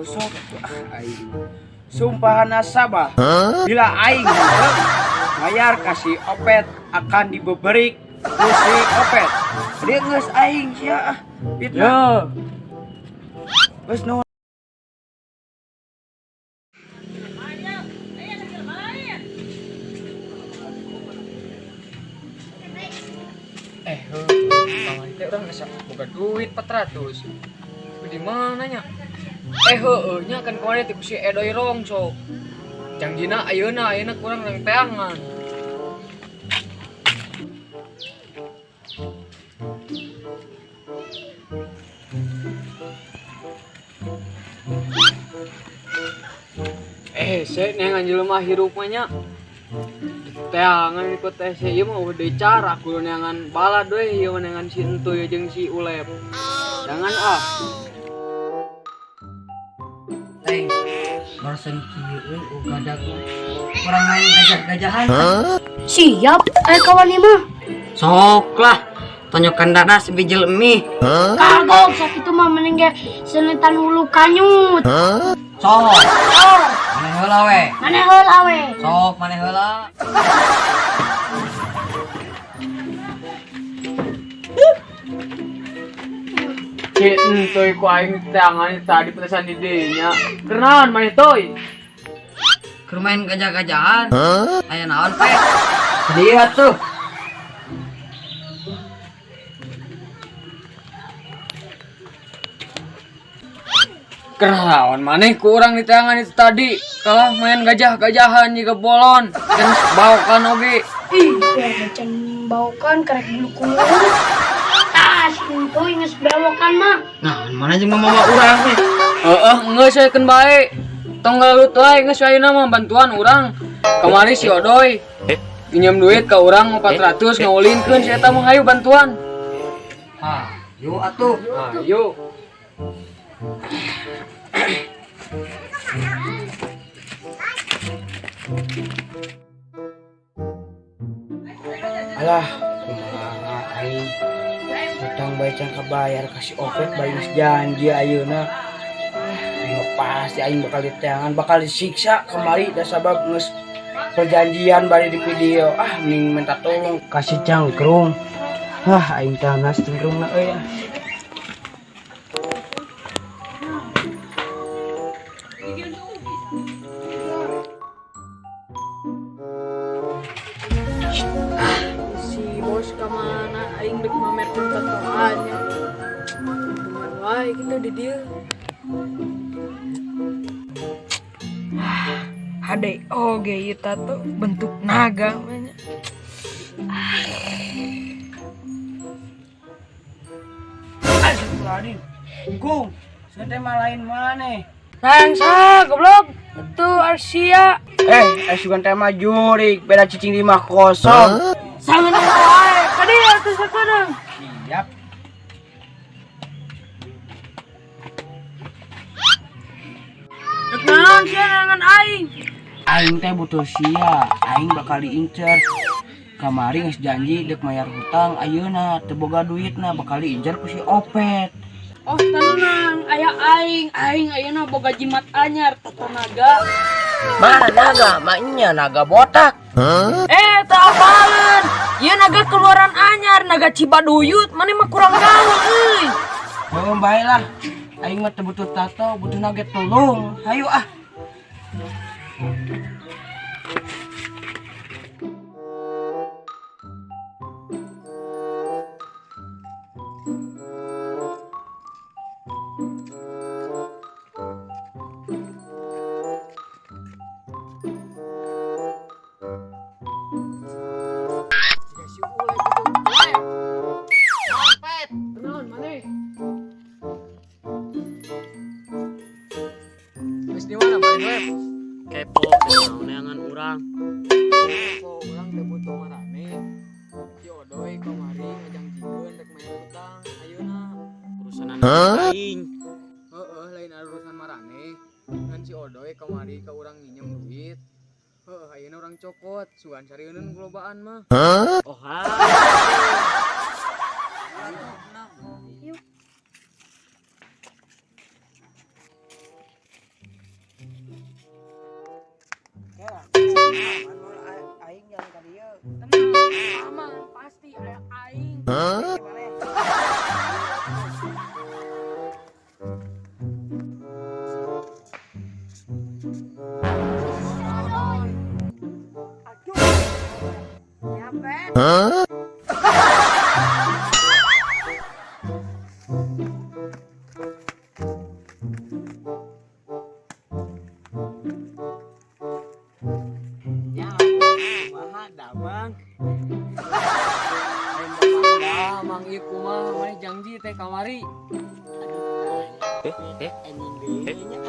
gosok aing. Sumpah nasabah. Bila aing bayar kasih opet akan dibeberik si opet. Dia geus aing sia fitnah. Geus no. Kawan teh urang geus boga duit 400. Di mananya? Nya kan kemarin ti ku si Edoy Rongso. Jangjina ayeuna kurang nang teangan. Saya nengan jelema hirup mah nya. Teangan ikut teh ieu mah udah cara kudu neangan balad we ieu neangan si Entuy jeung si Ulep. Jangan Teng, barusan kieu ugadag kurang main gajah-gajahan. Siap, kawan mah. Sok lah, tonjokan dada sebijil mie. Kagok sakitu mah mending ge senetan hulu kanyut. Sok. Maneh heula we. Maneh heula we. Sok maneh heula. si Entuy ku aing teangan tadi pesan di dinya. Kenaon maneh toy? Keur main gajah-gajahan. Aya naon pe? Lihat tuh. Kerawan maneh ku urang di teangan itu tadi. Kalah main gajah-gajahan juga bolon. Dan baokan oge. Ih, macan baukan karek bulu kulit. Itu geus bewokan mah. Nah, mana jeung mama urang teh? Geus saekeun bae. Tong galut wae geus ayeuna mah bantuan urang. Kamari si Odoy pinjam duit ka urang 400 ngaulinkeun si eta mah hayu bantuan. Yuk atuh. Yuk. Alah, kumaha aing utang bae can kabayar kasih opet bae geus janji ayeuna. Pasti aing bakal diteangan, bakal disiksa kemari da sabab geus perjanjian bari di video. Mending minta tolong kasih cangkrung. Aing teh nas cangkrungna euy. Si bos kemana? Aing dek mamerkeun tatoannya. Teman wae kita di dieu. Ade oge ieu tato bentuk naga manya. Aduh, Gung, saya mah lain maneh. Nangsa goblok. Itu Arsia. Sugan teh mah jurik, beda cicing di mah kosong. Sangeun wae. Tadi atuh sakedeung. Siap. Naon sia nangan aing? Aing teh butuh sia, aing bakal diincer. Kamari geus janji dek mayar hutang ayeuna teu boga duitna bakal diincer ku si Opet. Oh tenang, aya aing ayeuna boga jimat anyar tato naga. Mana naga? Maknya naga botak. Teu apaleun. Ieu naga keluaran anyar, naga Cibaduyut. Mane mah kurang gaul euy. Heuh bae lah. Aing mah teu butuh tato, butuh naga tulung. Hayu ah. Di mana main web? Kepo neangan urang. Kepo urang teh butuh marane. Si Odoy kamari ngajangjikeun rek main hutang. Ayeuna Urusanan aing. Lain urusan marane. Kan si Odoy kamari ka urang nginjem duit. Ayeuna urang cokot, sugan sarieun globaan mah. Oh ha. Ya, kumaha damang. Damang ieu kumaha maneh janji teh kamari. Anjing deui nya.